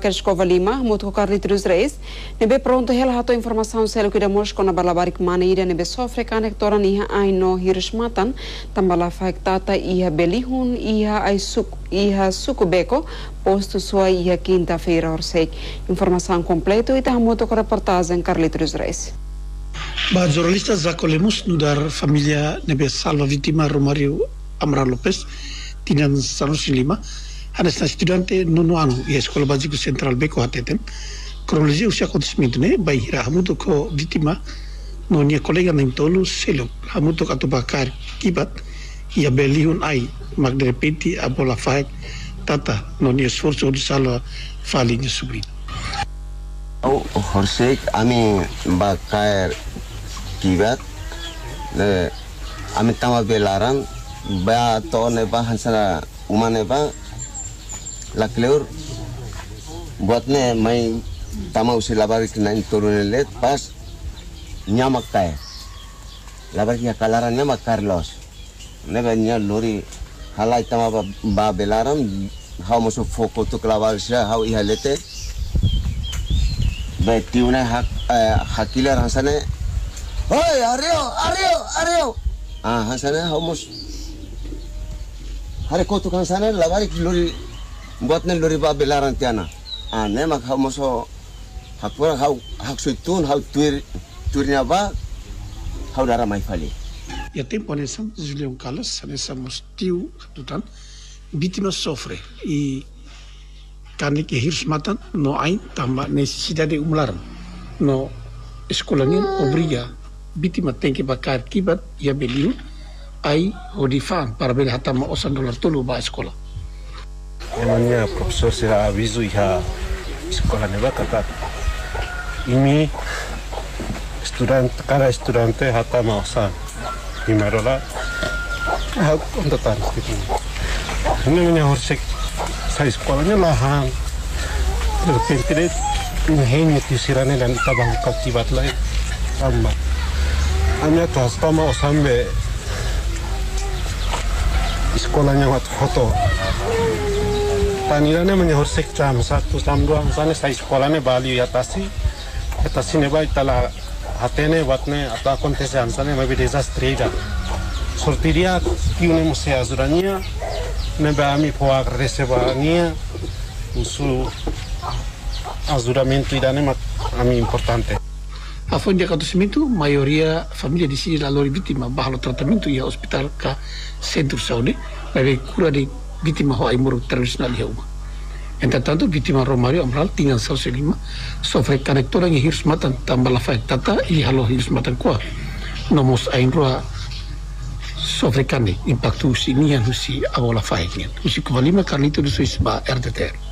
Repórter Escova Lima, muito Carlitos Reis. Nebe pronto relato informação selo que damos com a balabarik maneira nebe sofre conectora niha ai no hirismatan tambala faktata iha belihun iha sukubeko posto sua iha quinta-feira orsek. Informação completa e tá muito com reportagem Carlitos Reis. Ba jornalista Zaco Lemos nudar família nebe salva vítima Romário Amran Lopes tinan Sanusi Lima. Anas estudante nono ano e Escola Básica Central Beko Hateten. Kronologia usia acontecimento né, baihira hamuto ko vítima no nia colega nem tolu selo hamuto katubakar kibat ia belihun ai mag de repente a bola fai tata no nia esforço de sala falinha sobrinho. Horsek ami bakar kibat le ami tama belaran ba to ne ba hansana umane ba la kleur buatnya main tama usi labar kena turun let pas nyamak kaya labar kia kalaran nyamak Carlos nebanya lori halai tama ba belaram hau musuh fokus tu kelabar sia hau ihalete betiune hakilar hansane hoi Aryo hansane hau mus hari kotu hansane labar lori buatnya lori ba belaran tiana nemak hau musuh hakpura hak suitun hau tuirnya ba hau darah mai fali ya tempo nessa Julião Carlos nessa mostiu tutan vítima sofre e carne que hirsmatan no hay tamba necessidade umlaran no escola nin obriga vítima tem que bakar kibat ya beliu ai hodifan para ber hatama $100 tolu ba escola. Emangnya profesor saya aviso iha sekolah neba kata ini cada estudante hata mausa primero la untuk tanah gitu. Ini namanya horsek saya sekolahnya lahan terpintir hanya tisirane dan tabang kakibat lah tambah. Hanya tuh hasta mau sampai sekolahnya waktu foto. Tanirane manya horsek jam 1 jam 2 sana saya sekolahnya Bali atasi neba itala hatene watne atau akontese ansane mabi desastre ida sortiria kiune muse azurania neba ami poa resebania usu azuramento idane ami importante. A fonte de acontecimento, maioria família de sini lalori vítima bahalo tratamento ia hospital ka centro saúde vai cura de vítima ho ai muru tradisional uma. Entretanto, vítima Romário Amran tinggal Sanusi Lima sofre conectora yang hirsmatan tambah lafai tata i halo hirsmatan kuah nomos ain roa sofre kane impactu si nian husi awola fai nian husi kuvalima Carlito de Suisba RTTR.